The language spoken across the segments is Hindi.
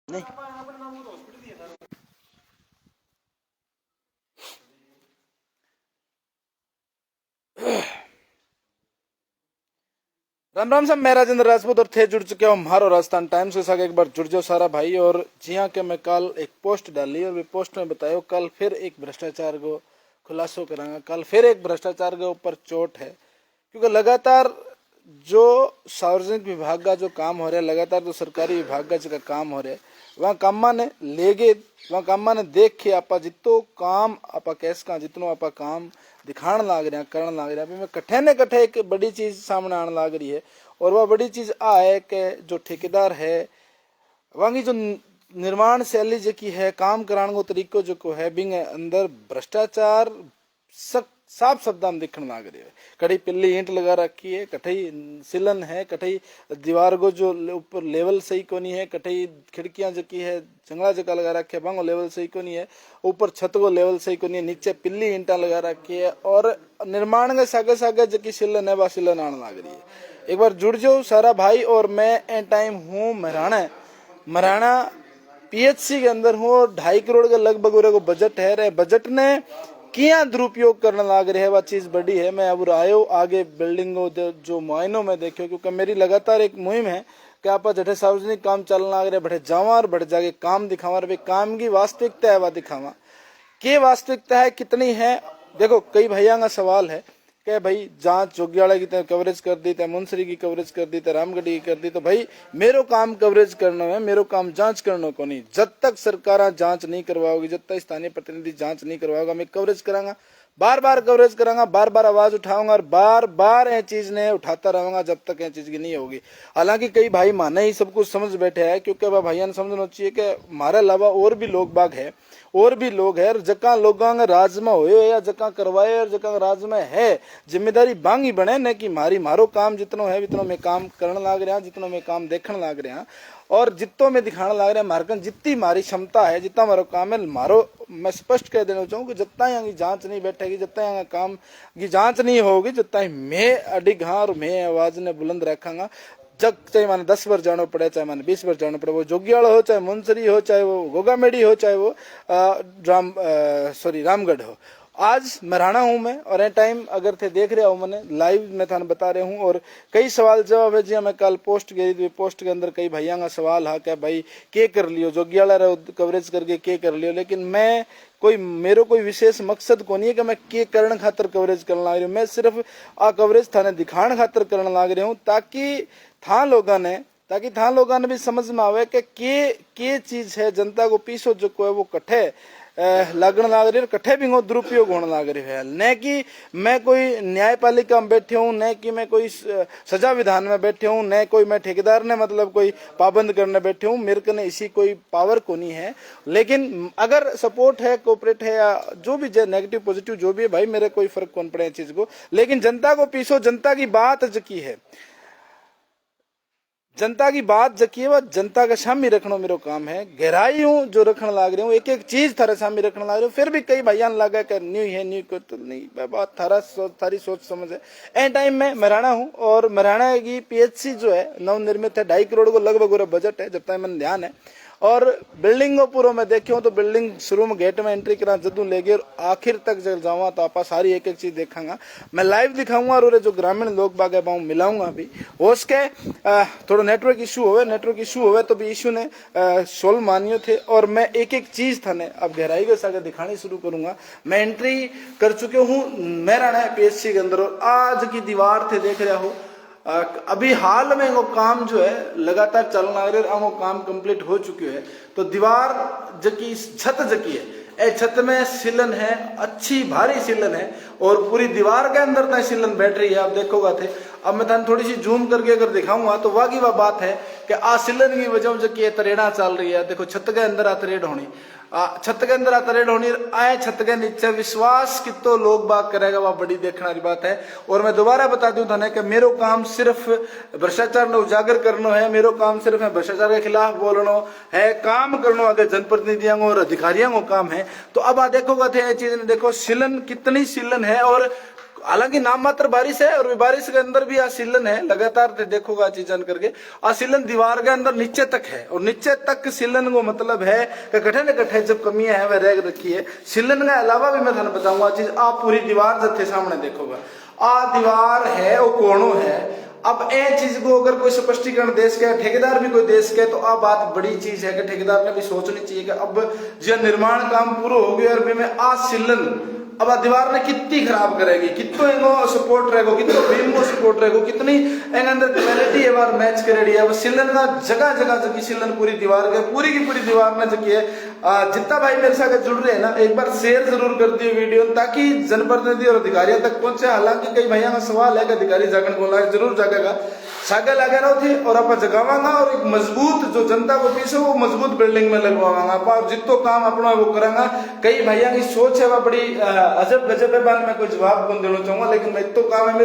नहीं। राम राम साहब, मैं राजेंद्र राजपूत और थे जुड़ चुके हो हमारो राजस्थान टाइम्स के साथ। एक बार जुड़ जाओ सारा भाई। और जी हाँ के मैं कल एक पोस्ट डाली और वे पोस्ट में बतायो कल फिर एक भ्रष्टाचार को खुलासो करांगा। कल फिर एक भ्रष्टाचार के ऊपर चोट है, क्योंकि लगातार जो सार्वजनिक विभाग का जो काम हो रहा है, लगातार जो सरकारी विभाग का जो काम हो रहा है, वहाँ कामा ने लेगे, वहाँ कामा ने देख के आपा जितो काम आपा कैस का जितनो आपा काम दिखाण लाग रहे हैं, करण लाग रहे हैं। अभी मैं कट्ठे ने कट्ठे एक बड़ी चीज सामने आने लाग रही है, और वह बड़ी चीज आ है कि जो ठेकेदार है वहाँ की जो निर्माण शैली जो की है, काम कराने को तरीको जो को है, बिंग अंदर भ्रष्टाचार साफ शब्द में दिखने लग रही है। कहीं पिल्ली ईंट लगा रखी है, कहीं सिलन है, कहीं दीवार को जो ऊपर लेवल सही को नहीं है, कहीं खिड़कियां जो की है जंगला जगह लगा रखी है, बांगो लेवल सही को नहीं है, ऊपर छत को लेवल सही को नहीं है, नीचे पिल्ली ईंटा लगा रखी है, और निर्माण के सागे सागे जो की सिलन है वह सिलन आने लग रही है। एक बार जुड़ जाओ सारा भाई। और मैं ए टाइम हूँ मराना पीएचसी के अंदर हूँ, 2.5 करोड़ के लगभग को बजट है। रे बजट ने किया दुरुपयोग करने लग रहे है, वह चीज बड़ी है। मैं अब आयो आगे बिल्डिंगों जो मुआयनों में देखियो, क्योंकि मेरी लगातार एक मुहिम है कि आप जठे सार्वजनिक काम चलने लग रहे बठे जावा और बठे जाके काम दिखावा, काम की वास्तविकता है वह दिखावा। के वास्तविकता है कितनी है। देखो कई भैया का सवाल है कि भाई जांच जोगियाड़ा की कवरेज कर दी, मुंसरी की कवरेज कर दी, रामगढ़ी की कर दी, तो भाई मेरो काम कवरेज करना है, मेरो काम जांच करना को नहीं। जब तक सरकार जांच नहीं करवाओगी, जब तक स्थानीय प्रतिनिधि जांच नहीं करवाओगा, मैं कवरेज करांगा, बार बार कवरेज करांगा, बार बार आवाज उठाऊंगा और बार बार ये चीज ने उठाता रहूंगा जब तक ये चीज की नहीं होगी। हालांकि कई भाई माने ही सब कुछ समझ बैठे हैं, क्योंकि वह भैया ने समझना चाहिए कि हमारे अलावा और भी लोग बाग है, और भी लोग है जका लोगों राज में हो या जका करवाए और जका राज में है, जिम्मेदारी बांगी बने न कि मारो काम जितनो है जितनो मैं काम करने लाग रहा, जितनो मैं काम देखने लाग रहा, और जितो मैं दिखाने लाग रहा मार्कन जितनी मारी क्षमता है, जितना मारो काम है मारो। मैं स्पष्ट कह देना चाहूँ कि जितना यहाँ की जांच नहीं बैठेगी, जितना यहाँ काम की जांच नहीं होगी, जितना ही मैं अडिग हाँ और मैं आवाज ने बुलंद रखांगा। जग चाहे माने 10 बार जाना पड़े, चाहे माने 20 बार जाना पड़े, वो जोगियाड़ा हो, चाहे मुंसरी हो, चाहे वो गोगामेड़ी हो, चाहे वो रामगढ़ हो। आज मराना हूं मैं, और ए टाइम अगर थे देख रहे हो मैंने लाइव में थाने बता रहे हूं, और कई सवाल जवाब है जी। मैं कल पोस्ट गई थी, पोस्ट के अंदर कई भैया का सवाल है क्या भाई के कर लियो जोगियाड़ा कवरेज करके के कर लियो, लेकिन मैं मेरो कोई विशेष मकसद को नहीं है कि मैं के करण खातर कवरेज करने लग रही हूँ। मैं सिर्फ आ कवरेज थाने दिखाने खातर करने लग रही हूँ, ताकि था लोगों ने भी समझ में आवे कि के चीज है। जनता को पीछो जो को है वो कट्ठे लगन लाग रही है, कट्ठे भी दुरुपयोग होने लग रही है। न कि मैं कोई न्यायपालिका में बैठे हूँ, न कि मैं कोई सजा विधान में बैठे हूँ, न कोई मैं ठेकेदार ने मतलब कोई पाबंद करने बैठे हूँ। मेरे को ने इसी कोई पावर को नहीं है, लेकिन अगर सपोर्ट है, कोऑपरेट है, या जो भी नेगेटिव पॉजिटिव जो भी है भाई, मेरे कोई फर्क कौन पड़े चीज को। लेकिन जनता को पीछो, जनता की बात जकी है, जनता की बात जकी वह जनता के सामने रखना मेरो काम है। गहराई हूँ जो रखने लाग रही हूँ, एक एक चीज थारे सामने रखने लाग रही हूँ। फिर भी कई भैया लगा कि न्यू है न्यू को तो नहीं, बात थारी सोच समझ है। एन टाइम में मराना हूँ, और मराना की पीएचसी जो है नवनिर्मित है, 2.5 करोड़ को लगभग बजट है, जब तक मैंने ध्यान है। और बिल्डिंग पूरा मैं देखियो तो बिल्डिंग शुरू में गेट में एंट्री करा जदू लेगे और आखिर तक जब जाऊंगा तो आपा सारी एक एक चीज देखांगा, मैं लाइव दिखाऊंगा, और जो ग्रामीण लोग बाग है मिलाऊंगा भी हो सके। थोड़ा नेटवर्क इशू होवे तो भी इशू ने सोल्व मानियो थे, और मैं एक एक चीज था ने अब गहराई के साथ दिखानी शुरू करूंगा। मैं एंट्री कर चुके हूँ मेरा पीएचसी के अंदर, और आज की दीवार थे देख रहा हो। अभी हाल में वो काम जो है लगातार चलना है, वो काम कंप्लीट हो चुके है। तो दीवार जकी छत जकी है, ए छत में सिलन है, अच्छी भारी सिलन है, और पूरी दीवार के अंदर तक सिलन बैठ रही है। आप देखोगा थे, अब मैं थाने थोड़ी सी जूम करके अगर दिखाऊंगा तो वाकई वह बात है कि आ सिलन की वजह जो की तरेड़ा चल रही है। देखो छत के अंदर आ तरेड़ होनी, छत के अंदर तरेड़ होनी, आए छत के नीचे विश्वास कितो लोग बाग करेगा, वह बड़ी देखने वाली बात है। और मैं दोबारा बता दूं थाने कि मेरो काम सिर्फ भ्रष्टाचार ने उजागर करना है, मेरो काम सिर्फ भ्रष्टाचार के खिलाफ बोलना है, काम करना आगे जनप्रतिनिधियों और अधिकारियों को काम है। तो अब आ देखोगा थे ये चीज ने, देखो सिलन कितनी सिलन है, और हालांकि नाम मात्र बारिश है और बारिश के अंदर भी आ सीलन है लगातार देखोगा चीजन करके आ सीलन दीवार के अंदर नीचे तक है और नीचे तक सीलन को मतलब है कि कठे न कठे जब कमियां है वह रह रखी है। सीलन के अलावा भी मैं थाने बताऊंगा चीज आप पूरी दीवार जब थे सामने देखोगा आ दीवार है वो कोणों है। अब ए चीज को अगर कोई स्पष्टीकरण देश के ठेकेदार भी कोई देश के तो अब बात बड़ी चीज है कि ठेकेदार ने भी सोचनी चाहिए कि अब जो निर्माण काम पूरा हो गया और मैं आ सिलन अब दीवार ने कितनी खराब करेगी कितो एगो सपोर्ट रहेगो कितो बीम को सपोर्ट रहेगो कितनी एंग अंदर क्वालिटी है बार मैच करेगी है वो सिलन का जगह जगह जकी सिलन पूरी दीवार के पूरी की पूरी दीवार ने जकी है। जितना भाई मेरे साथ जुड़ रहे हैं ना एक बार शेयर जरूर कर दियो वीडियो ताकि जनप्रतिनिधि और अधिकारियों तक पहुंचे। हालांकि कई भैया का सवाल है कि अधिकारी जागरण बोला जरूर जागेगा सागे लगे रहो थे और आप जगावांगा और एक मजबूत जो जनता को पीछे वो मजबूत बिल्डिंग में लगवावांगा आप और जितो काम अपना वो करांगा। कई भैया की सोच है वह बड़ी अजब गजब है बात मैं कोई जवाब कौन देना चाहूंगा लेकिन मैं तो काम है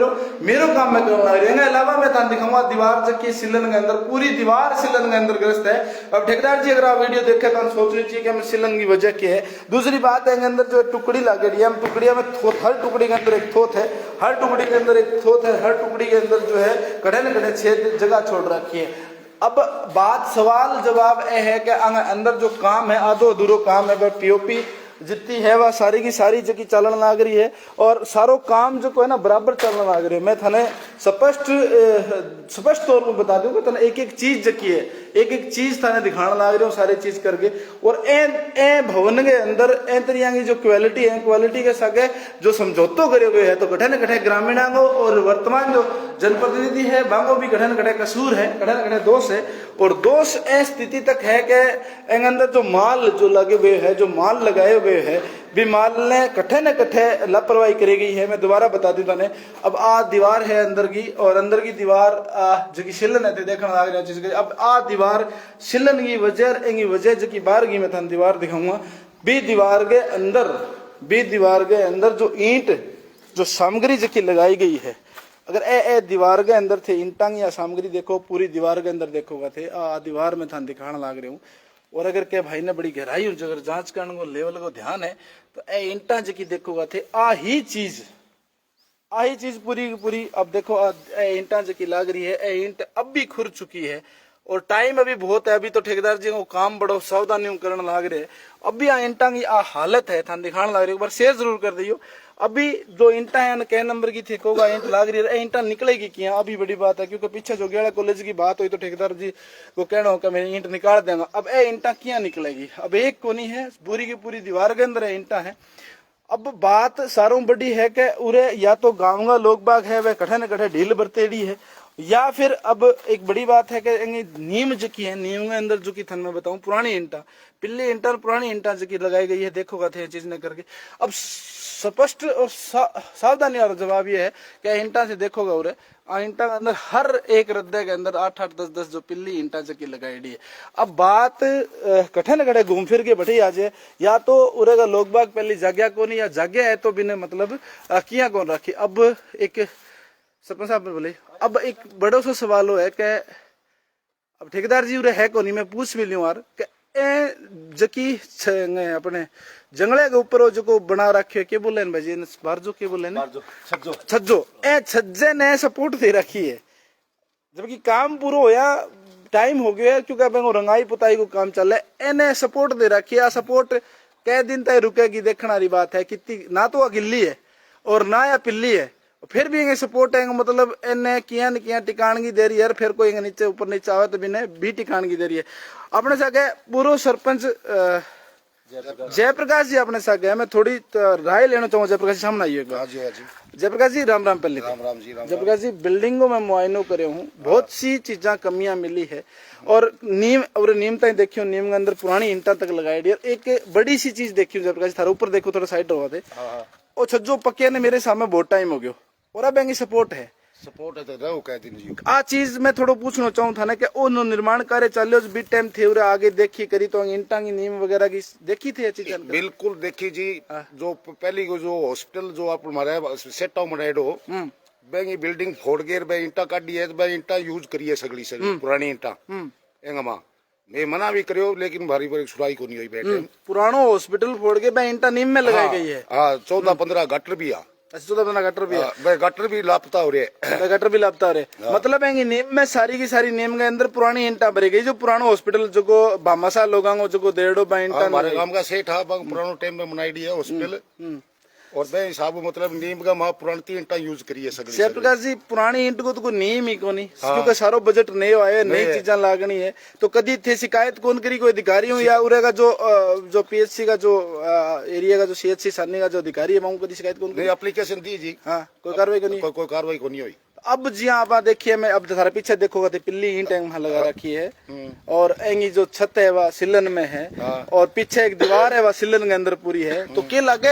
मेरो काम में करना रहेगा। अलावा मैं तान दिखाऊंगा दीवार जबकि सिलन के अंदर पूरी दीवार सिलन के अंदर ग्रस्त है। अब ठेकेदार जी अगर आप वीडियो देखे तो सोचनी चाहिए कि हमें सिलन की वजह क्या है। दूसरी बात है अंदर जो टुकड़ी लागेड़ी है हम टुकड़िया में हर टुकड़ी के अंदर एक थोथ है हर टुकड़ी के अंदर एक थोथ है हर टुकड़ी के अंदर जो है कड़े न कड़े छेद जगह छोड़ रखी है। अब बात सवाल जवाब यह है कि अंदर जो काम है आधो अधूरो काम है वह पीओपी जितनी है वह सारी की सारी जगह चलन लग रही है और सारो काम जो है ना बराबर चलन लग रही है। मैं थाने स्पष्ट तौर पर बता दूंगा थाने एक एक चीज जकी है एक एक चीज थाने दिखाने लग रही हूँ सारी चीज करके और ए भवन के अंदर ए तरिया की जो क्वालिटी है क्वालिटी के सागे जो समझौतो करे हुए है तो कठे न कठे ग्रामीणों और वर्तमान जो जनप्रतिनिधि है बांगो भी कठे न कठे कसूर है कठे न कठे दोष है और दोष ए स्थिति तक है कि अंदर जो माल जो लगे हुए है जो माल लगाए हुए है भी माल ने कठे न कठे लापरवाही करी गई है। मैं दोबारा बता दूं तने अब आ दीवार है अंदर की और अंदर की दीवार जो की सिलन है देखने लग रहा चीज अब आ दीवार सिलन की वजह जो की बाहर की मैं थाने दीवार दिखाऊंगा बी दीवार के अंदर जो ईंट जो सामग्री जो की लगाई गई है अगर ए दीवार के अंदर थे ईंटा या सामग्री देखो पूरी दीवार के अंदर देखोगा थे दीवार में थाने दिखाने लग रहे हूँ और अगर क्या भाई ने बड़ी गहराई अगर जांच करने को लेवल को ध्यान है तो ए ईंटा जकी देखोगा थे आ ही चीज पूरी की पूरी अब देखो ईंटा जकी लाग रही है ए ईंट अब भी खुर चुकी है और टाइम अभी बहुत है। अभी तो ठेकेदार जी को काम बड़ो सावधानी करने लाग रहे अब भी ईंटा की हालत है थाने दिखाने लग रही है। एक बार शेयर जरूर कर दियो अभी जो ईंटा है कै नंबर की थी कोगा ईंट लाग रही है ईंटा निकलेगी क्या अभी बड़ी बात है क्योंकि पीछे जो गेड़ा कॉलेज की बात हुई तो ठेकेदार जी को कहना हो कि मैं ईंट निकाल देंगे। अब ए ईंटा क्या निकलेगी अब एक को नहीं है पूरी की पूरी दीवार के अंदर ईंटा है। अब बात सारों बड़ी है कि उरे या तो गाँव का लोग बाग है वह कठे न कठे ढील बरतेड़ी है या फिर अब एक बड़ी बात है कि नीम जकी है नीम के अंदर जो की थन मैं बताऊं पुरानी ईंटा पिल्ली ईंटा पुरानी ईंटा जकी लगाई गई है देखोगा थे चीज न करके। अब स्पष्ट और सावधानी और जवाब ये है कि ईंटा से देखोगा उरे ईंटा के अंदर हर एक रद्दे के अंदर 8-8 10-10 जो पिल्ली ईंटा जकी लगाई है। अब बात कठे न कठे घूम फिर के बैठी आ जाए या तो उरे का लोग बाग पहली जाग्या को नहीं या जाग्या है तो बिना मतलब किया कौन रखी। अब एक सरपंच साहब ने बोले अब एक बड़ो सा सवाल हो है कि अब ठेकेदार जी उरे है को नहीं मैं पूछ भी लूं यार जकी अपने जंगले के ऊपर जो बना रखे के बोले भाई बारजो के बोले छज्जो ए छज्जे ने सपोर्ट दे रखी है जबकि काम पूरा होया टाइम हो गया क्योंकि अब रंगाई पुताई को काम चल रहा है एने सपोर्ट दे रखी है। सपोर्ट कै दिन तक रुकेगी देखने वाली बात है कितनी ना तो गिल्ली है और ना या पिल्ली है फिर भी इंगे सपोर्ट है मतलब इन्हें किया न किया टिकाणगी दे रही है फिर कोई नीचे ऊपर नीचे आवे तो बिने भी टिकाणगी दे रही है। अपने सागे पूर्व सरपंच जयप्रकाश जी अपने सागे है मैं थोड़ी राय लेना चाहूंगा जयप्रकाश जी सामने आइए जयप्रकाश जी राम राम पहले राम जी जयप्रकाश जी बिल्डिंगों में मुआयनों करे हूँ बहुत सी चीजा कमियां मिली है और नीम तक देखियो नीम के अंदर पुरानी ईंटा तक लगाई दी और एक बड़ी सी चीज देखियो जयप्रकाश थारा ऊपर देखो थोड़ा साइड रहा थे और छज्जो पक्के ने मेरे सामने बहुत टाइम हो गयो और अब सपोर्ट है तो रहो कह दिन जी आ चीज मैं थोड़ा पूछना चाहूँ था ना कि ओ निर्माण कार्य चलो बी टाइम थे उरे आगे देखी करी तो ईंटा की नीम वगैरह की देखी थी चीज बिल्कुल देखी जी जो पहली को जो हॉस्पिटल जो आप हमारे सेट ऑफ मनाइडो बैंगी बिल्डिंग फोड़ के ईंटा काटी है तो ईंटा यूज करिए सगली पुरानी ईंटा एंगमा मैं मना भी करियो लेकिन भारी भारी सुराई को नहीं हुई बैठे पुरानो हॉस्पिटल फोड़ के ईंटा नीम में लगाई गई है हाँ 14-15 गटर भी आ अच्छा 14-15 गटर भी है। भाई गटर भी लापता हो रहे हैं। गटर भी लापता हो रहे, मतलब है नीम में सारी की सारी नीम के अंदर पुरानी ईंटा भरी गई, जो पुराना हॉस्पिटल जो को भामासा लोगों जो डेढ़ो बा ईंटा हमारे गांव का सेठ है पुरानो टाइम में बनाई दी है हॉस्पिटल, और मैं हिसाब मतलब नीम का वहाँ पुरानी ईंटा यूज करिए सगली। जयप्रकाश जी पुरानी ईंट को तो कोई नीम ही कोनी, क्योंकि सारो बजट नए आए, नई चीजा लागनी है, तो कदी थे शिकायत कौन करी कोई अधिकारी हो या उरेगा जो पीएचसी का जो एरिया का जो सीएचसी सारनी का जो अधिकारी है वहाँ कदी शिकायत कौन करी? एप्लीकेशन दी जी, हाँ कोई कार्रवाई को नहीं, कोई कार्रवाई को नहीं हुई। अब जी आप देखिए, मैं अब थारे पीछे देखोगा तो पिल्ली ईंट वहाँ लगा रखी है, और एंगी जो छत है वह सिलन में है, और पीछे एक दीवार है वह सिलन के अंदर पूरी है, तो क्या लगे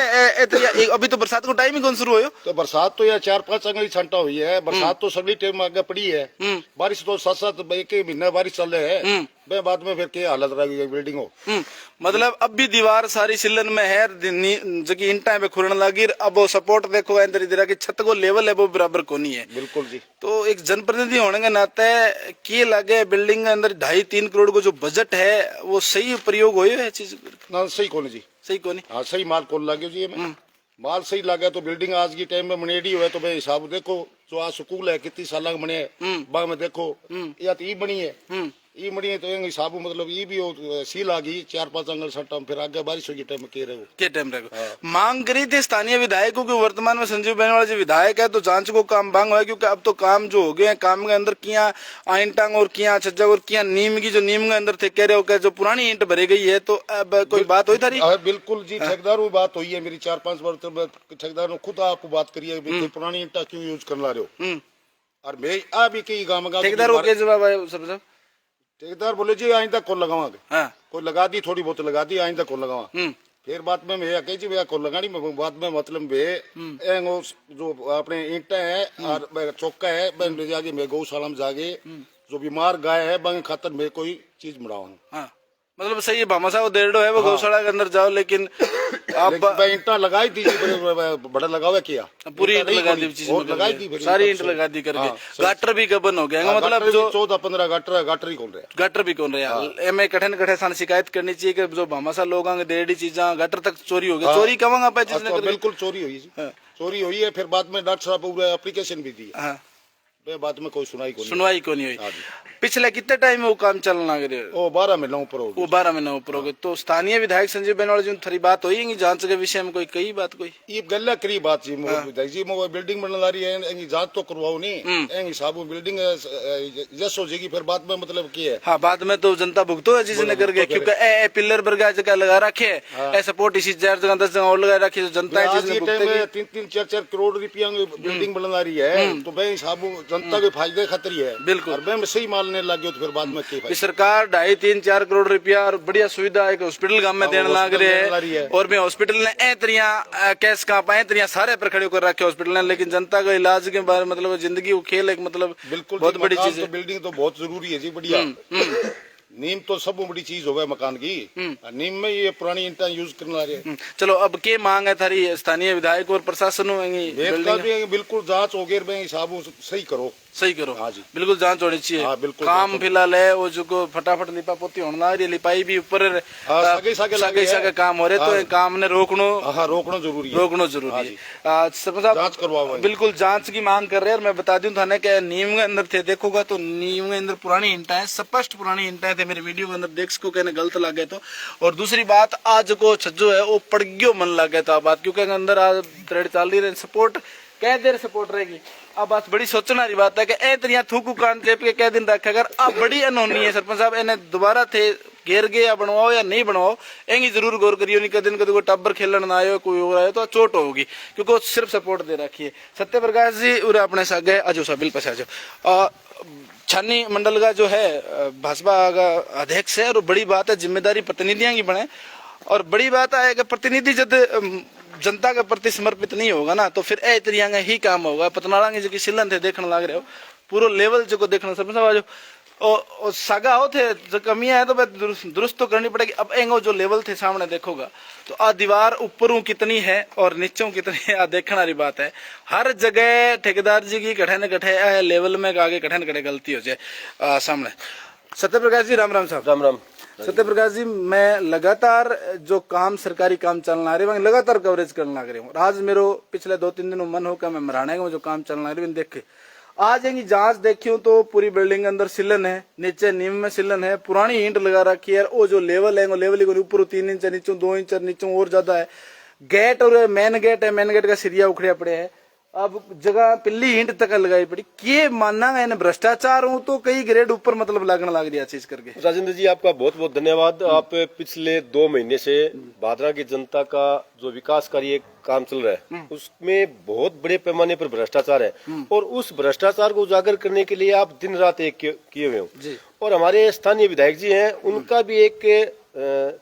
अभी तो बरसात को टाइम ही कौन शुरू हो? तो बरसात तो यार 4-5 अंगली छंटा हुई है, बरसात तो सभी टाइम आगे पड़ी है, बारिश तो 7-7 एक महीना बारिश चल रहे है, बाद में फिर क्या हालत रहेगी बिल्डिंग हो। मतलब अब भी दीवार सारी सिलन में है, जबकि ईंटा पे खुरन लगी, अब वो सपोर्ट देखो अंदर इधर की छत को लेवल है वो बराबर को नहीं है। बिल्कुल जी। तो एक जनप्रतिनिधि होने के नाते क्या लगे बिल्डिंग के अंदर 2.5-3 करोड़ को जो बजट है वो सही प्रयोग हो चीज ना? सही कौन जी, सही कौन? हाँ सही माल कौन लगे जी, माल सही लगे तो बिल्डिंग आज की टाइम में बनेडी हुए तो भाई हिसाब देखो, जो आज स्कूल है कितनी साल बने बाग में देखो, या तो ये बनी है, ये बनी है तो हिसाब मतलब ये भी सील आ गई 4-5 अंगल सट्टा, फिर आगे बारिश होगी टाइम में के टाइम रहेगा। मांग करी थी स्थानीय विधायकों की, वर्तमान में संजीव बेनीवाल जी विधायक है, तो जांच को काम बांग हुआ, क्योंकि अब तो काम जो हो गए हैं, काम के अंदर किया आइंटांग और किया छज्जा और किया नीम की, जो नीम के अंदर थे कह रहे हो जो पुरानी ईंट भरी गई है, तो अब कोई बात हुई थारी? बिल्कुल जी, ठेकेदार बात हुई है मेरी 4-5 बार, ठेकेदार ने खुद आपको बात करी है पुरानी ईंटा क्यों यूज कर ला रहे हो, और मैं अभी कई गाँव में ठेकेदार को क्या जवाब है सर? ठेकेदार बोले जी आइंदा कौन लगावांगे, कोई लगा दी थोड़ी बहुत लगा दी, आइंदा कौन लगावा, फिर बाद में मैं कही जी भैया कौन लगानी, बाद में मतलब जो अपने ईंटा है और चौका है मैं गौशाला में जाके जो बीमार गाय है बंग खातर मैं कोई चीज बढ़ावा। मतलब सही है, भामासा वो डेढ़ो है वो गौशाला के अंदर जाओ, लेकिन आप ईंटा लगाई दी बड़ा लगावा किया, पूरी ईंट लगा दी, सारी ईंट लगा दी करके, गाटर भी गबन हो गया, मतलब जो 14-15 गाटर ही कौन रहे, गाटर भी कौन रहे। एम कठिन कठिन सान शिकायत करनी चाहिए कि जो भामासा लोग डेढ़ी चीजा गाटर तक चोरी हो गई, चोरी कमांगा पैसे, बिल्कुल चोरी हुई, चोरी हुई है, फिर बाद में डॉक्टर साहब एप्लीकेशन भी दी, बाद में कोई सुनवाई को नहीं हुई। पिछले कितने टाइम में वो काम चलना लगे? वो 12 महीना ऊपर हो गए। तो स्थानीय विधायक संजीव बेनीवाल जी थोड़ी बात हुई जांच के विषय में, कोई कई बात कोई ये गल्ला करी बात जी, विधायक जी वो बिल्डिंग बनने ला रही है, जांच तो करवाओ नहीं हिसाब बिल्डिंग जस हो जाएगी, फिर बाद में मतलब क्या है, हाँ बाद में तो जनता भुगतो है जिसने करके, क्योंकि ए पिलर बरगा जगह लगा रखे है, सपोर्ट इसी 4 जगह 10 जगह और लगा रखी, तो जनता 3-4 करोड़ रुपया बिल्डिंग बनने ला रही है, तो भाई हिसाब जनता के फायदे खतरी है। बिल्कुल, और मैं सही मालने लग गया तो फिर बाद में सरकार 2.5-3-4 करोड़ रुपया और बढ़िया सुविधा एक हॉस्पिटल गांव में देने लग रहे है, और मैं हॉस्पिटल ने कैश कहाँ पाए तरिया सारे पर खड़े कर रखे हॉस्पिटल ने, लेकिन जनता का इलाज के बारे मतलब जिंदगी को खेल एक मतलब बिल्कुल बहुत बड़ी चीज है। बिल्डिंग तो बहुत जरूरी है जी, बढ़िया नीम तो सब बड़ी चीज हो गया मकान की, नीम में ये पुरानी ईंटा यूज करना रहे। चलो अब के मांग है थारी स्थानीय विधायक और प्रशासन बिल्कुल जांच हो गई, हिसाब सही करो, सही करो। हाँ जी, बिल्कुल जांच होनी चाहिए। हाँ, बिल्कुल काम फिलहाल है वो जो फटाफट लिपा पोती होना रही, लिपाई भी ऊपर सगे काम हो रहे, तो काम ने रोकना जरूरी है। जांच करवाओ, बिल्कुल जांच की मांग कर रहे हैं। मैं बता दूं थाने के नीम के अंदर थे, देखोगा तो नीम के अंदर पुरानी ईंटा है, स्पष्ट पुरानी ईंटा है, मेरे वीडियो के अंदर देख सको कहने गलत लगे तो। और दूसरी बात आज को छज्जो है वो पड़ गयो मन लगे तो बात, क्योंकि अंदर आज थ्रेड चल रही सपोर्ट कह देर सपोर्ट रहेगी। अब बात बड़ी सोचने वाली बात है कि ए तरिया थूकू कान चेप के कह दिन रखे, अगर अब बड़ी अनहोनी है सरपंच साहब, इन्हें दोबारा थे घेर गए या बनवाओ या नहीं बनवाओ, एंगी जरूर गौर करियो, नहीं कदन कभी कोई टब्बर खेलन ना आयो कोई और आयो तो चोट होगी, क्योंकि वो सिर्फ सपोर्ट दे रखी है। सत्य प्रकाश जी उरे अपने सागे अजो सा बिल पसे अजो छानी मंडल का जो है भाजपा का अध्यक्ष है, और बड़ी बात है जिम्मेदारी प्रतिनिधियों की बने, और बड़ी बात है कि प्रतिनिधि जब जनता के प्रति समर्पित नहीं होगा ना तो फिर ए तरिया ही काम होगा। पतनाला की जो सिलन थे देखने लग रहे हो पूरा लेवल जो देखना सब और सागा हो थे जो कमियां है तो दुरुस्त तो करनी पड़ेगी। अब एंगो जो लेवल थे सामने देखोगा तो आ दीवार ऊपरों कितनी है और नीचों कितनी है, आ देखने वाली बात है। हर जगह ठेकेदार जी की कठे न कठे लेवल में आगे कठे न कठे गलती हो जाए सामने। सत्य प्रकाश जी राम राम साहब। राम राम। सत्यप्रकाश जी, मैं लगातार जो काम सरकारी काम चलना रहे मैं लगातार कवरेज करना रही हूँ। आज मेरो पिछले 2-3 दिन मन होकर मैं मराने में जो काम चलना रही देखे आज यही जांच देखी तो पूरी बिल्डिंग के अंदर सिलन है, नीचे नीम में सिलन है, पुरानी ईंट लगा रखी है। वो जो लेवल है वो लेवल ऊपर 3 इंच नीचे 2 इंच नीचे और ज्यादा है। गेट और मेन गेट है, मेन गेट का सिरिया उखड़े पड़े है। अब जगह पिल्ली ईंट तक लगाई पड़ी। ये मानना है भ्रष्टाचार हूँ तो कई ग्रेड ऊपर मतलब लगने लग रही चीज करके। राजेंद्र जी, आपका बहुत बहुत धन्यवाद। आप पिछले 2 महीने से भादरा की जनता का जो विकास कार्य काम चल रहा है उसमें बहुत बड़े पैमाने पर भ्रष्टाचार है और उस भ्रष्टाचार को उजागर करने के लिए आप दिन रात एक किए हुए हो। और हमारे स्थानीय विधायक जी हैं, उनका भी एक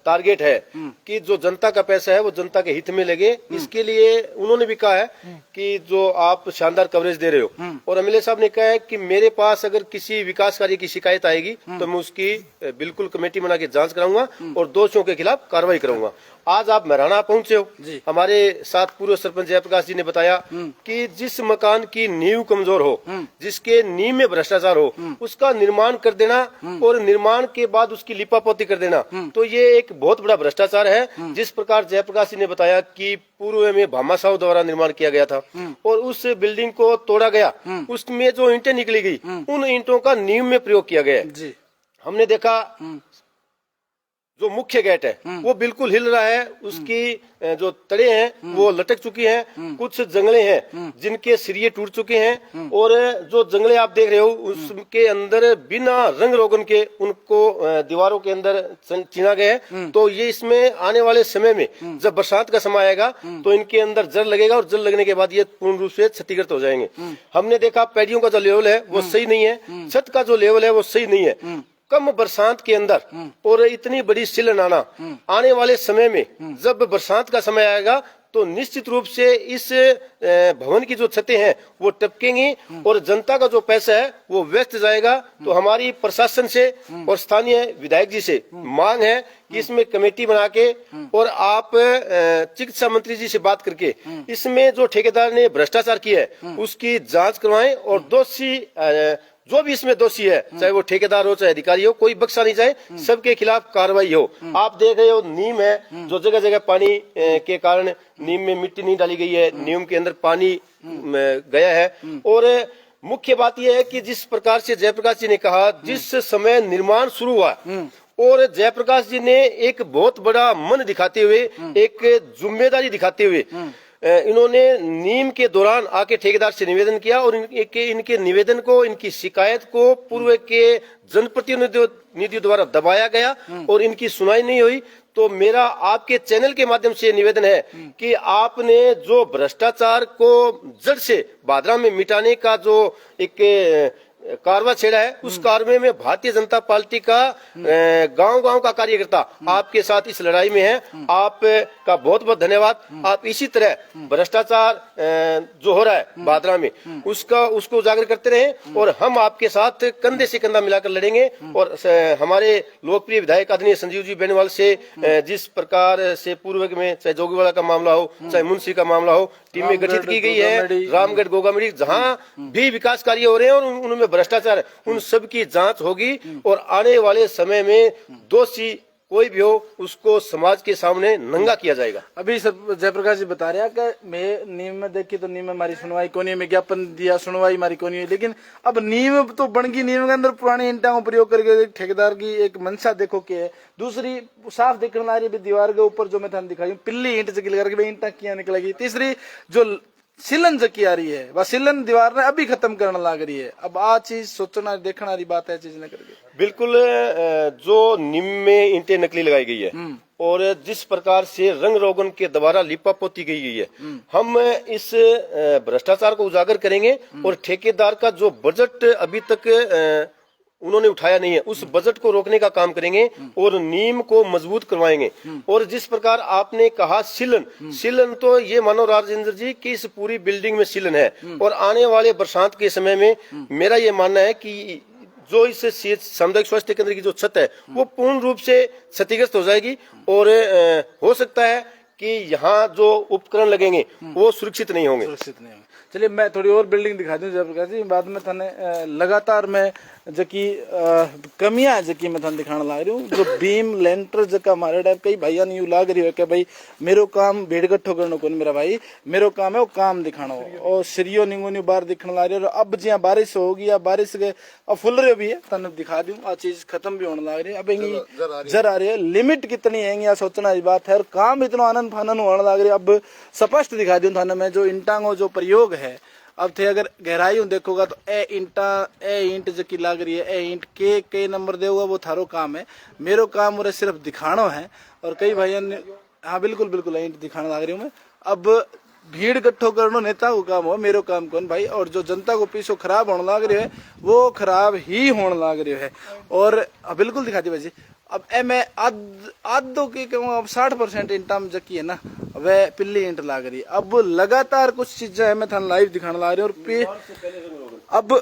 टारगेट है कि जो जनता का पैसा है वो जनता के हित में लगे। इसके लिए उन्होंने भी कहा है कि जो आप शानदार कवरेज दे रहे हो, और एमएलए साहब ने कहा है कि मेरे पास अगर किसी विकास कार्य की शिकायत आएगी तो मैं उसकी बिल्कुल कमेटी बना के जांच कराऊंगा और दोषियों के खिलाफ कार्रवाई करूंगा। आज आप महराना पहुंचे हो, हमारे साथ पूर्व सरपंच जयप्रकाश जी ने बताया कि जिस मकान की नींव कमजोर हो, जिसके नींव में भ्रष्टाचार हो, उसका निर्माण कर देना और निर्माण के बाद उसकी लिपापोती कर देना, तो ये एक बहुत बड़ा भ्रष्टाचार है। जिस प्रकार जयप्रकाश जी ने बताया कि पूर्व में भामाशाह द्वारा निर्माण किया गया था और उस बिल्डिंग को तोड़ा गया, उसमें जो ईंटें निकली गई उन ईंटों का नींव में प्रयोग किया गया है। हमने देखा जो मुख्य गेट है वो बिल्कुल हिल रहा है, उसकी जो तड़े हैं वो लटक चुकी हैं, कुछ जंगले हैं जिनके सिरिये टूट चुके हैं और जो जंगले आप देख रहे हो उसके अंदर बिना रंग रोगन के उनको दीवारों के अंदर चिना गया है। तो ये इसमें आने वाले समय में जब बरसात का समय आएगा तो इनके अंदर जल लगेगा और जल लगने के बाद ये पूर्ण रूप से क्षतिग्रस्त हो जाएंगे। हमने देखा पैडियों का जो लेवल है वो सही नहीं है, छत का जो लेवल है वो सही नहीं है। कम बरसात के अंदर और इतनी बड़ी सिलन आने वाले समय में जब बरसात का समय आएगा तो निश्चित रूप से इस भवन की जो छतें हैं वो टपकेंगी और जनता का जो पैसा है वो व्यस्त जाएगा। तो हमारी प्रशासन से और स्थानीय विधायक जी से मांग है कि इसमें कमेटी बना के और आप चिकित्सा मंत्री जी से बात करके इसमें जो ठेकेदार ने भ्रष्टाचार किया है उसकी जांच करवाएं और दोषी जो भी इसमें दोषी है, चाहे वो ठेकेदार हो चाहे अधिकारी हो, कोई बख्शा नहीं जाए, सबके खिलाफ कार्रवाई हो। आप देख रहे हो नीम है जो जगह जगह पानी के कारण नीम में मिट्टी नहीं डाली गई है, नीम के अंदर पानी गया है। और मुख्य बात यह है कि जिस प्रकार से जयप्रकाश जी ने कहा, जिस समय निर्माण शुरू हुआ और जयप्रकाश जी ने एक बहुत बड़ा मन दिखाते हुए, एक जिम्मेदारी दिखाते हुए इन्होंने नीम के दौरान आके ठेकेदार से निवेदन किया और इनके निवेदन को, इनकी शिकायत को पूर्व के जनप्रतिनिधियों द्वारा दबाया गया और इनकी सुनाई नहीं हुई। तो मेरा आपके चैनल के माध्यम से निवेदन है कि आपने जो भ्रष्टाचार को जड़ से भादरा में मिटाने का जो एक कारवा छेड़ा है, उस कारवे में भारतीय जनता पार्टी का गांव-गांव का कार्यकर्ता आपके साथ इस लड़ाई में है। आपका बहुत बहुत धन्यवाद। आप इसी तरह भ्रष्टाचार जो हो रहा है भादरा में उसको उजागर करते रहें और हम आपके साथ कंधे से कंधा मिलाकर लड़ेंगे। और हमारे लोकप्रिय विधायक आदरणीय संजीव जी बेनीवाल से जिस प्रकार से पूर्व में चाहे जोगीवाला का मामला हो चाहे मुंशी का मामला हो, टीमें गठित की गई है, रामगढ़ गोगामड़ी जहाँ भी विकास कार्य हो रहे हैं और उनमें भ्रष्टाचार, उन सब की जांच होगी और आने वाले समय में दोषी कोई भी हो उसको समाज के सामने नंगा किया जाएगा। अभी सर जयप्रकाश जी बता रहे हैं कि मैं नीम में देखी तो नीम में हमारी सुनवाई कोनी में ज्ञापन दिया, सुनवाई हमारी कोनी हुई, लेकिन अब नीम तो बन गई, नीम के अंदर पुरानी ईंटा का प्रयोग करके ठेकेदार की एक मंशा देखो कि है। दूसरी साफ दिखने ला रही दीवार के ऊपर जो मैं थाने दिखाई पिल्ली ईंट से करके ईंटा किया निकलेगी। तीसरी जो सिलन जकी आ रही है वह सिलन दीवार ने अभी खत्म करने लग रही है। अब आ चीज सोचना देखना वाली बात है चीज न करके। बिल्कुल, जो नीम में ईंटें नकली लगाई गई है और जिस प्रकार से रंग रोगन के द्वारा लिपापोती की गई है, हम इस भ्रष्टाचार को उजागर करेंगे और ठेकेदार का जो बजट अभी तक उन्होंने उठाया नहीं है उस बजट को रोकने का काम करेंगे और नीम को मजबूत करवाएंगे। और जिस प्रकार आपने कहा सिलन तो ये मानो राजेंद्र जी कि इस पूरी बिल्डिंग में सिलन है और आने वाले बरसात के समय में मेरा ये मानना है कि जो इस सामुदायिक स्वास्थ्य केंद्र की जो छत है वो पूर्ण रूप से क्षतिग्रस्त हो जाएगी और हो सकता है कि यहाँ जो उपकरण लगेंगे वो सुरक्षित नहीं होंगे। चलिए मैं थोड़ी और बिल्डिंग दिखा दूं जयप्रकाश जी, बाद में थाने लगातार मैं जकी कमियां जकी मैं थाने दिखाने लग रही हूँ। जो बीम लेंटर जका हमारे टाइप कई भाइयों ने यू लाग रही है कि भाई मेरो काम भीड़ इकट्ठो करनो कौन मेरा भाई, मेरो काम है वो काम दिखानो और सिरियो निंगो नी बार दिखने लग रही है। अब जिया बारिश होगी या बारिश के अब फुल रही भी है थाने दिखा दूं, आ चीज खत्म भी होने लग रही है। अब जर आ रही है, लिमिट कितनी है या सोचना की बात है, और काम इतना आनंद फानन होने लग रही है। अब स्पष्ट दिखा दूं थाने में जो इंटांगो जो प्रयोग है, अब थे अगर गहराई देखोगा तो ए ईंट जकी लग रही है, ए ईंट के नंबर देगा वो थारो काम है, मेरो काम और सिर्फ दिखानो है। और कई भाइयों ने हाँ बिल्कुल बिल्कुल ईंट दिखाने लग रही हूँ मैं। अब भीड़ इकट्ठो करनो नेता को काम हो, मेरो काम कौन भाई। और जो जनता को पीछो खराब होने लग रही है वो खराब ही होने लग रही है। और बिल्कुल दिखा दी भाई। अब मैं आधो की कहूँ, अब 60% ईंटा में जकी है ना वह पिल्ली ईंट लाग रही है। अब लगातार कुछ चीजें है मैं थाने लाइव दिखाने ला रही हूँ। और अब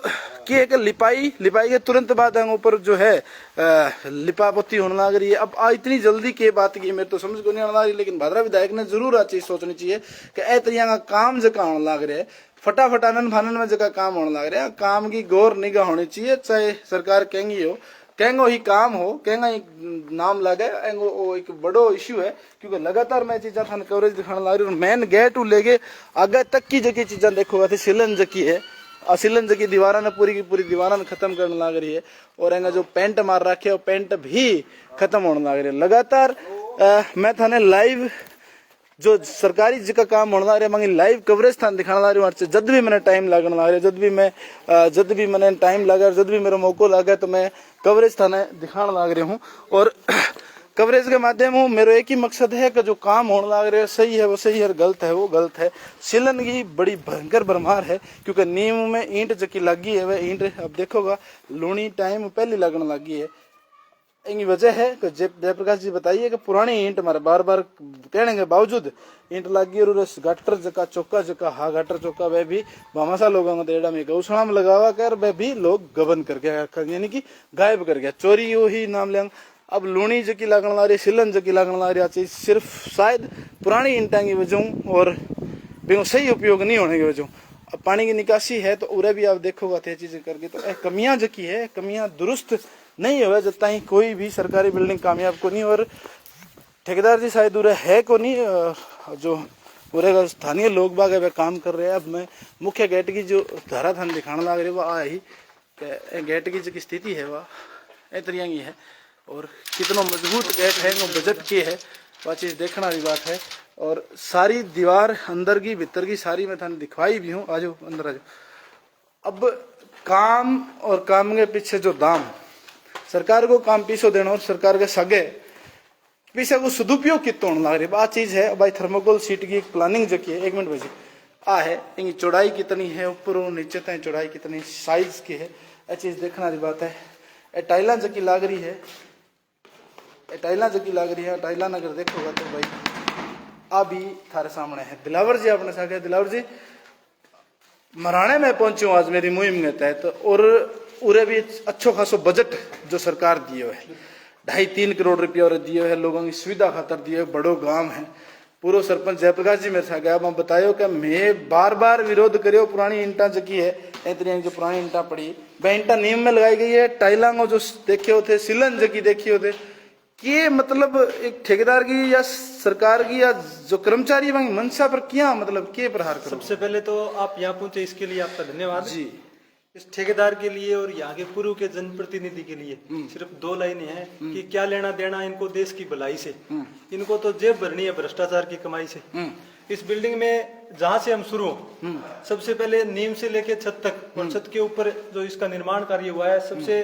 के लिपाई के तुरंत बाद ऊपर जो है लिपापोती होने लग रही है। अब इतनी जल्दी के बात की मेरे तो समझ को नहीं आने लग रही, लेकिन भाद्रा विधायक ने जरूर आ चीज सोचनी चाहिए कि ए तरिया का काम जका होने लग रहा है, फटाफट आनंद फानन में जगह काम होने लग रहा है, काम की गौर निगाह होनी चाहिए। चाहे सरकार कहेंगी हो, कहेंगो ही काम हो, कहेंगा ही नाम लगे, वो एक बड़ो इश्यू है। क्योंकि लगातार मैं चीजा थाने कवरेज दिखाने ला रही हूँ। मेन गेट लेके आगे तक की जकी चीजा देखोगा तो सिलन जकी है, सिलन जकी दीवारा ने पूरी की पूरी दीवारा ने खत्म करने लग रही है। और एंगा जो पेंट मार रखे वो पेंट भी खत्म होने लग रही है। लगातार मैं थाने लाइव जो सरकारी जी का काम होने लग रहा है मंगी लाइव कवरेज थाने दिखाने लग रही हूँ। जब भी मैंने टाइम लगने लग रहा है, जब भी मैंने टाइम लगा, जब भी मेरा मौका लगा तो मैं कवरेज थाने दिखाने लग रही हूँ। और कवरेज के माध्यम में मेरा एक ही मकसद है कि जो काम होने लग रहा है सही है वो सही है, गलत है वो गलत है। सिलन की बड़ी भयंकर भरमार है, क्योंकि नीम में ईंट जकी लगी है वह ईंट अब देखोगा लूनी टाइम पहले लगने लगी है। इनकी वजह है कि जयप्रकाश जी बताइए कि पुरानी ईंट हमारे बार बार कहने के बावजूद ईंट लगी और उस गटर जका चौका जका हा गटर चौका वह भी भामासा लोगों को एड़ा में गौशाला में लगावा कर वह भी लोग गबन कर गया, यानी कि गायब कर गया, चोरी वो ही नाम लेंगे। अब लूनी जकी लगने ला रही, सिलन जकी लगने ला रही चीज सिर्फ शायद पुरानी ईंटा की वजह और सही उपयोग नहीं होने की वजह। अब पानी की निकासी है तो उरे भी आप देखोगा थे चीजें करके तो कमियां जकी है, कमियां दुरुस्त नहीं हुआ जब तक कोई भी सरकारी बिल्डिंग कामयाब को नहीं। और ठेकेदार जी शायद उरे है को नहीं, जो उरे का स्थानीय लोग बाग है काम कर रहे हैं। अब मैं मुख्य गेट की जो धारा थान दिखाने लग रही है वह आई गेट की जो स्थिति है वह ए तरिया की है। और कितना मजबूत गेट है वो बजट के है वह चीज देखना भी बात है। और सारी दीवार अंदर की भीतर की सारी मैं थाने दिखवाई भी हूँ। आ जाओ अंदर आ जाओ। अब काम और काम के पीछे जो दाम, सरकार को काम पीछे देना और सरकार के सगे पीछे को सदुपयोग कितना होने लग रही है बात चीज है। भाई थर्मोकोल सीट की एक प्लानिंग जो की है, 1 मिनट बजे आ है इनकी चौड़ाई कितनी है, ऊपर और नीचे तक चौड़ाई कितनी साइज की है, यह चीज देखना की बात है। टाइला जकी लाग रही है, टाइला जकी लाग रही है, टाइला अगर देखोगा तो भाई अभी थारे सामने है। दिलावर जी अपने साथ, दिलावर जी मराने में पहुंचे आज मेरी मुहिम के तहत। और उरे भी अच्छो खासो बजट जो सरकार दियो है, 2.5-3 करोड़ रुपया और दियो है, लोगों की सुविधा खातर दियो है। बड़ो गांव है, पूर्व सरपंच जयप्रकाश जी मेरे साथ गया, मैं बतायो कि मैं बार बार विरोध करियो पुरानी ईंटा जकी है इतनी जो पुरानी ईंटा पड़ी वह ईंटा नीम में लगाई गई है। टाइलांगो जो देखे होते, सिलन जकी देखी होते, कि मतलब एक ठेकेदार की या सरकार की या जो कर्मचारी है मंशा पर क्या मतलब के प्रहार करो। सबसे पहले तो आप यहाँ पहुंचे इसके लिए आपका धन्यवाद जी। इस ठेकेदार के लिए और यहाँ के पूर्व के जनप्रतिनिधि के लिए सिर्फ 2 लाइनें हैं कि क्या लेना देना इनको देश की भलाई से, इनको तो जेब भरनी है भ्रष्टाचार की कमाई से। इस बिल्डिंग में जहाँ से हम शुरू सबसे पहले नींव से लेके छत तक और छत के ऊपर जो इसका निर्माण कार्य हुआ है, सबसे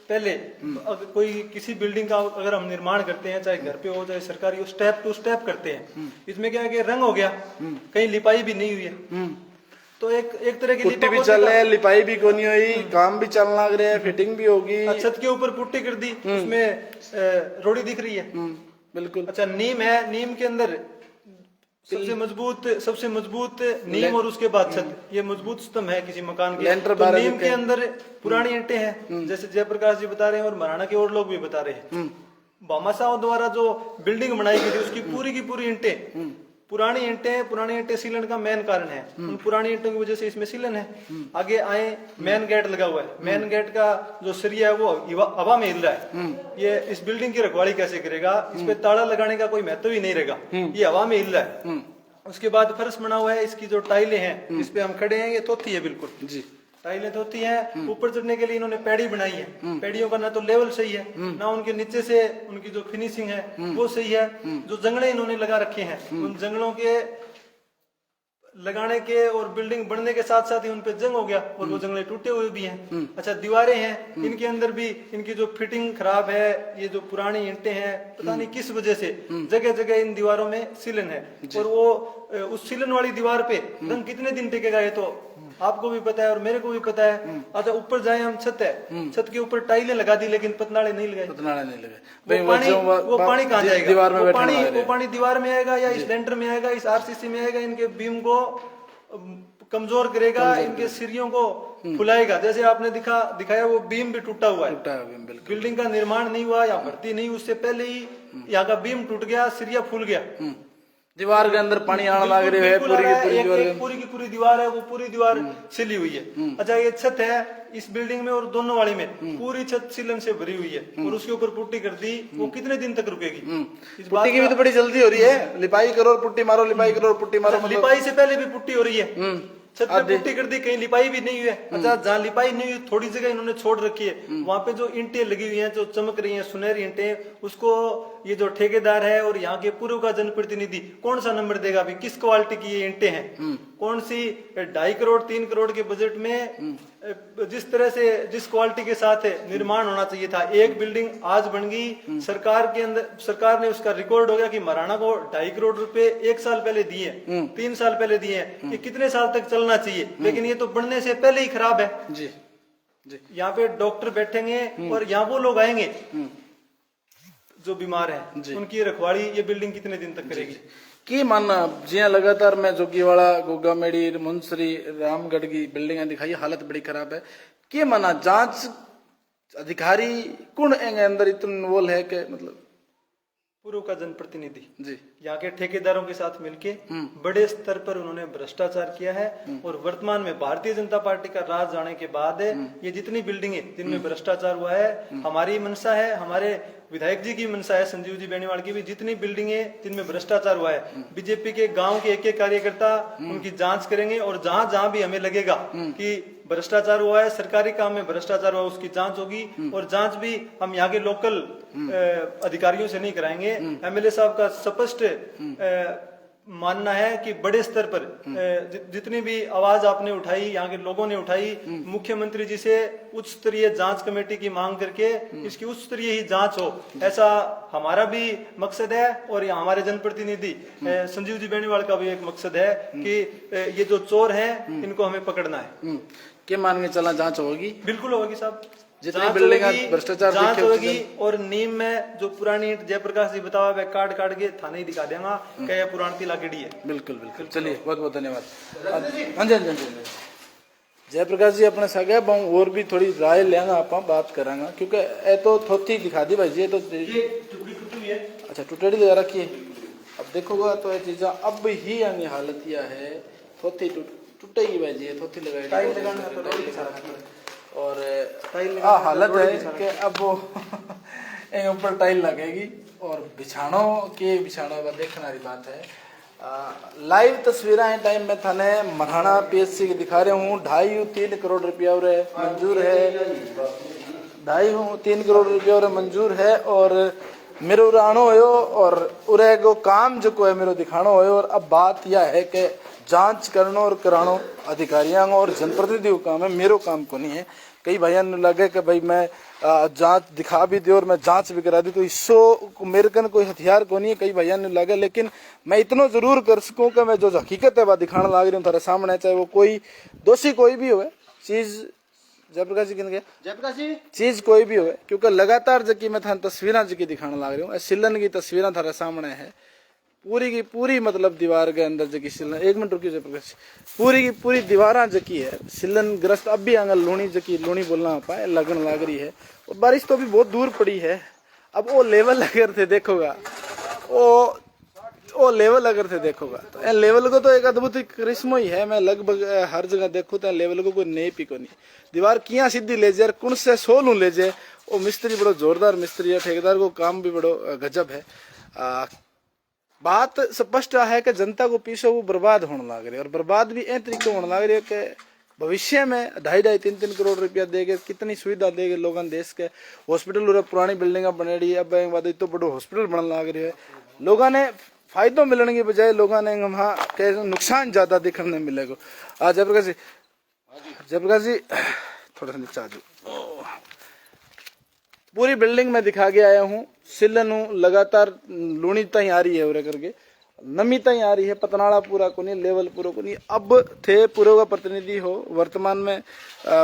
पहले अगर कोई किसी बिल्डिंग का अगर हम निर्माण करते हैं, चाहे घर पे हो चाहे सरकारी हो, स्टेप टू स्टेप करते हैं। इसमें क्या है कि रंग हो गया, कहीं लिपाई भी नहीं हुई है, तो एक तरह की पुट्टी भी चल रही है, लिपाई भी कोनी हुई, काम भी चलने लग रहे हैं, फिटिंग भी होगी। छत के ऊपर पुट्टी कर दी, उसमें रोड़ी दिख रही है। बिल्कुल। अच्छा नीम है, नीम के अंदर सबसे मजबूत नीम और उसके बाद छत, ये मजबूत स्तंभ है किसी मकान के। तो नीम के अंदर पुरानी ईंटें हैं, जैसे जयप्रकाश जी बता रहे हैं और महाराणा के और लोग भी बता रहे हैं। भामाशाहों द्वारा जो बिल्डिंग बनाई गई थी उसकी पूरी की पूरी ईंटें पुरानी ईंटें सीलन का मेन कारण है। उन पुरानी ईंटों की वजह से इसमें सीलन है। आगे आए, मेन गेट लगा हुआ है, मेन गेट का जो सरिया है वो हवा में हिल रहा है। ये इस बिल्डिंग की रखवाली कैसे करेगा? इस पे ताला लगाने का कोई महत्व ही नहीं रहेगा, ये हवा में हिल रहा है। उसके बाद फर्श बना हुआ है, इसकी जो टाइलें हैं इस पे हम खड़े हैं, ये धोती है बिल्कुल जी, टाइलें धोती हैं। ऊपर चढ़ने के लिए इन्होंने पैड़ी बनाई है, पैड़ियों का ना तो लेवल सही है, ना उनके नीचे से उनकी जो फिनिशिंग है वो सही है। जो जंगले इन्होंने लगा रखे हैं, उन जंगलों के लगाने के और बिल्डिंग बनने के साथ साथ ही उन पे जंग हो गया और वो जंगले टूटे हुए भी हैं। अच्छा, दीवारें हैं, इनके अंदर भी इनकी जो फिटिंग खराब है, ये जो पुरानी ईंटें हैं, पता नहीं किस वजह से जगह जगह इन दीवारों में सीलन है। और वो उस सीलन वाली दीवार पे रंग कितने दिन टिकेगा ये तो आपको भी पता है और मेरे को भी पता है। अच्छा, ऊपर जाए हम, छत है, छत के ऊपर टाइलें लगा दी लेकिन पतनाले नहीं लगाए। वो पानी कहाँ जाएगा? दीवार में वो पानी दीवार में आएगा या इस लेंटर में आएगा, इस आरसीसी में आएगा, इनके बीम को कमजोर करेगा, इनके सिरियों को फुलाएगा। जैसे आपने दिखाया वो बीम भी टूटा हुआ है, बिल्डिंग का निर्माण नहीं हुआ या भर्ती नहीं, उससे पहले ही यहाँ का बीम टूट गया, सिरिया फूल गया, दीवार के अंदर पानी आने लग रही है, पूरी की पूरी दीवार है, वो पूरी दीवार सिली हुई है। अच्छा, ये छत है इस बिल्डिंग में और दोनों वाली में पूरी छत सीलन से भरी हुई है और उसके ऊपर पुट्टी कर दी, वो कितने दिन तक रुकेगी? इस पुट्टी की भी तो बड़ी जल्दी हो रही है, लिपाई करो पुट्टी मारो, लिपाई करो पुट्टी मारो। लिपाई से पहले भी पुट्टी हो रही है, छत पे पुट्टी कर दी, कहीं लिपाई भी नहीं हुई है। अच्छा, जहाँ लिपाई नहीं हुई थोड़ी जगह इन्होंने छोड़ रखी है, वहां पे जो ईंटें लगी हुई हैं, जो चमक रही हैं, सुनहरी ईंटें, उसको ये जो ठेकेदार है और यहाँ के पूर्व का जनप्रतिनिधि कौन सा नंबर देगा? अभी किस क्वालिटी की ये ईंटें हैं? कौन सी 2.5 करोड़ 3 करोड़ के बजट में जिस तरह से जिस क्वालिटी के साथ निर्माण होना चाहिए था, एक बिल्डिंग आज बन गई, सरकार के अंदर सरकार ने उसका रिकॉर्ड हो गया कि महाराणा को 2.5 करोड़ रुपए 1 साल पहले दिए, 3 साल पहले दिए हैं, कि कितने साल तक चलना चाहिए, लेकिन ये तो बनने से पहले ही खराब है। जी यहाँ पे डॉक्टर बैठेंगे और यहाँ वो लोग आएंगे जो बीमार हैं, उनकी रखवाली ये बिल्डिंग कितने दिन तक करेगी? की मानना जिया लगातार मैं जोगीवाड़ा, गोगामेड़ी, मुंसरी, रामगढ़ की बिल्डिंग दिखाई, हालत बड़ी खराब है। की माना जांच अधिकारी कौन अंदर इतना वो है कि मतलब पूर्व का जनप्रतिनिधि जी यहाँ के ठेकेदारों के साथ मिलके बड़े स्तर पर उन्होंने भ्रष्टाचार किया है। और वर्तमान में भारतीय जनता पार्टी का राज जाने के बाद ये जितनी बिल्डिंगे जिनमें भ्रष्टाचार हुआ है, हमारी मंशा है, हमारे विधायक जी की मंशा है, संजीव जी बेनीवाल की भी, जितनी बिल्डिंगे जिनमें भ्रष्टाचार हुआ है, बीजेपी के गांव के एक कार्यकर्ता उनकी जांच करेंगे और जहां जहां भी हमें लगेगा कि भ्रष्टाचार हुआ है, सरकारी काम में भ्रष्टाचार हुआ, उसकी जांच होगी। और जांच भी हम यहाँ के लोकल अधिकारियों से नहीं कराएंगे। एमएलए साहब का स्पष्ट मानना है कि बड़े स्तर पर जितनी भी आवाज आपने उठाई, यहाँ के लोगों ने उठाई, मुख्यमंत्री जी से उच्च स्तरीय जांच कमेटी की मांग करके इसकी उच्च स्तरीय ही जांच हो, ऐसा हमारा भी मकसद है। और यहाँ हमारे जनप्रतिनिधि संजीव जी बेनीवाल का भी एक मकसद है कि ये जो चोर हैं इनको हमें पकड़ना है। क्या मान के चला जांच होगी? बिल्कुल होगी साहब, जितनी बिल्डिंग भ्रष्टाचार जांच होगी। और नीम में जो पुरानी ईंट जयप्रकाश जी बतावा वह काट के थाने ही दिखा देगा क्या यह पुरानी लागड़ी है। बिल्कुल बिल्कुल, चलिए बहुत बहुत धन्यवाद। हाँ जी हाँ जी जयप्रकाश जी अपने सगे बहु और भी थोड़ी राय लेंगे, आप बात करांगा, क्योंकि ये तो थोथी दिखा दी भाई जी, तो अच्छा टूटेड़ी लगा रखी है। अब देखोगा तो ये चीजा अब ही यानी हालत यह है, थोथी टूटेगी भाई जी, थोथी लगाई और हालत है कि अब वो ऊपर टाइल लगेगी और बिछाणों देखने वाली बात है। लाइव तस्वीरें टाइम में थाने महाराणा पीएचसी की दिखा रहे हूँ। 2.5-3 करोड़ रुपया और मंजूर है, 2.5-3 करोड़ रुपया और मंजूर है। और मेरो उड़ानो हो और उरे को काम जो को है मेरो दिखानो हो। और अब बात यह है कि जांच करनो और करानो अधिकारियों और जनप्रतिनिधियों का काम है, मेरो काम को नहीं है। कई भाइयों ने लगे कि भाई मैं जांच दिखा भी दी और मैं जांच भी करा दी, तो इसो मेरे कन कोई हथियार को नहीं है। कई भाइयों ने लगे, लेकिन मैं इतना जरूर कर सकूं कि मैं जो हकीकत है वह दिखाने लग रही हूँ थारे सामने, चाहे वो कोई दोषी कोई भी हो चीज। जयप्रकाश जी गया जयप्रकाश जी चीज कोई भी हो, क्योंकि लगातार जबकि मैं थाने तस्वीरें जबकि दिखाने लग रही हूँ, सिलन की तस्वीरें थारे सामने है, पूरी की पूरी मतलब दीवार के अंदर जकी सिलन, 1 मिनट रुकिए जयप्रकाश, पूरी की पूरी दीवार जकी है सिलन ग्रस्त। अब भी आंगल लूणी बोलना पाए लगन लग रही है। और बारिश तो भी बहुत दूर पड़ी है। अब वो लेवल अगर थे देखोगा वो वो लेवल अगर थे देखोगा तो ए लेवल को तो एक अद्भुत ही करिश्मा ही है। मैं लगभग हर जगह देखूँ तो लेवल को कोई नहीं पी को नहीं दीवार किया सीधी ले जाए कुण से सोलू ले जाए। वो मिस्त्री बड़ो जोरदार मिस्त्री है, ठेकेदार को काम भी बड़ो गजब है। बात स्पष्ट है कि जनता को पीछे वो बर्बाद होने लग रही है और बर्बाद भी ए तरीके होने लग रही है कि भविष्य में 2.5-3 करोड़ रुपया देगे कितनी सुविधा देगे लोगों देश के। हॉस्पिटल पुरानी बिल्डिंग बने रही है, अब बाद तो बड़ो हॉस्पिटल बनने लग रही है। लोगों ने फायदों मिलने की बजाय लोगों ने वहाँ के नुकसान ज्यादा दिखने मिलेगा। आज जयप्रकाश जी थोड़ा सा नीचे आ जाओ। पूरी बिल्डिंग में दिखा के आया हूँ, सिलन लगातार लूणी तई आ रही है और करके नमी तई आ रही है, पतनाड़ा पूरा को नहीं, लेवल पूरा को नहीं। अब थे पूरे का प्रतिनिधि हो वर्तमान में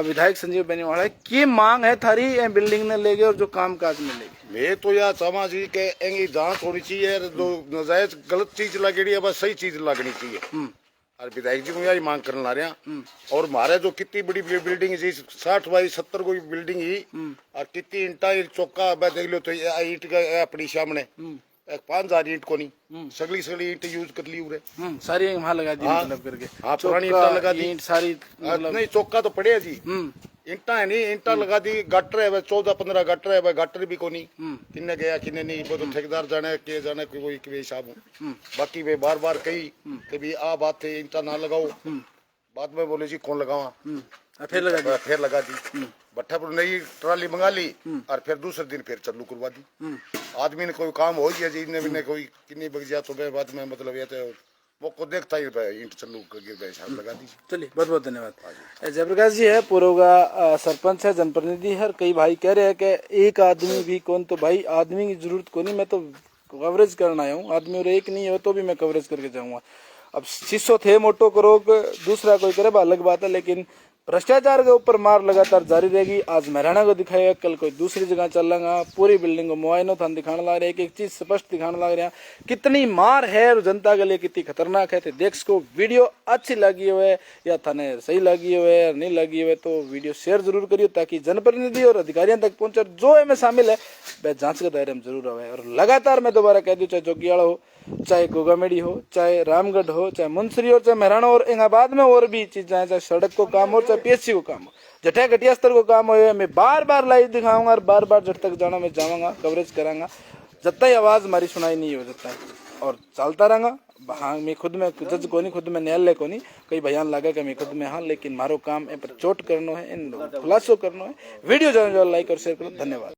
विधायक संजीव बेनीवाल है, की मांग है थारी बिल्डिंग ने लेगे और जो काम काज में लेगे। मैं तो यह चाहवा जी के एंगी जांच होनी चाहिए, जो नजायज गलत चीज लगेगी है बस सही चीज लगनी चाहिए। और विधायक जी को यही मांग करने ला रहे हैं। और हमारे जो कितनी बड़ी बिल्डिंग है 60x70 कोई बिल्डिंग ही और कितनी ईंटा चौका देख लो तो ईंट का अपनी सामने 5000 ईंट को नहीं सगली ईंट यूज कर ली उरे सारी वहां लगा दी मतलब करके। हाँ पुरानी ईंटा लगा दी ईंट सारी नहीं चौका तो पड़े जी ईंटा है नहीं ईंटा लगा दी। गटर है 14-15 गटर है, गटर भी को नहीं किन्ने गया किन्ने नहीं वो तो ठेकेदार जाने के जाने कोई के हिसाब हो। बाकी वे बार बार कही कि भी आ बात है ईंटा ना लगाओ, बाद में बोले जी कौन लगावा फिर लगा दी। भट्ठा पर नई ट्राली मंगा ली और फिर दूसरे दिन फिर चालू करवा दी। आदमी ने कोई काम हो गया जी ने कोई किन्नी बग गया तो बाद में मतलब ये तो वो को देखता ही ईंट चालू करके लगा दी। चलिए बहुत बहुत धन्यवाद। जयप्रकाश जी है पूर्व का सरपंच है, जनप्रतिनिधि है। कई भाई कह रहे हैं कि एक आदमी भी कौन, तो भाई आदमी की जरूरत को नहीं, मैं तो कवरेज करना आया हूँ। आदमी और एक नहीं है तो भी मैं कवरेज करके जाऊंगा। अब शीशो थे मोटो करो दूसरा कोई करे अलग बात है, लेकिन भ्रष्टाचार के ऊपर मार लगातार जारी रहेगी। आज महराणा को दिखाएगा, कल कोई दूसरी जगह चलेगा। पूरी बिल्डिंग को मुआयना थान दिखाने लग रहे हैं, एक चीज स्पष्ट दिखाने लग रहे हैं कितनी मार है और जनता के लिए कितनी खतरनाक है। तो देख को वीडियो अच्छी लगी हुए या थाने सही लगी हुए या नहीं लगी हुए तो वीडियो शेयर जरूर करियो ताकि जनप्रतिनिधि और अधिकारियों तक पहुंचे। जो इनमें शामिल है वह जांच के दायरे में जरूर आवे। और लगातार मैं दोबारा कह दूं, चाहे जोगियाड़ा हो, चाहे गोगामेड़ी हो, चाहे रामगढ़ हो, चाहे मुंसरी हो, चाहे महराणा और इलाहाबाद में और भी चीजें, चाहे सड़क को काम हो, चाहे पीएचसी को काम हो, जटा घटिया स्तर को काम हो, मैं बार बार लाइव दिखाऊंगा और बार बार जब तक जाना मैं जाऊंगा कवरेज करांगा जब तक आवाज हमारी सुनाई नहीं हो जाता है और चलता रहूंगा। हाँ मैं खुद में जज को नहीं, खुद में न्यायालय को नहीं, कई बयान लगा कि मैं खुद में हाँ, लेकिन मारो काम इन पर चोट करना है, इन खुलासो करना है। वीडियो जो लाइक और शेयर करो। धन्यवाद।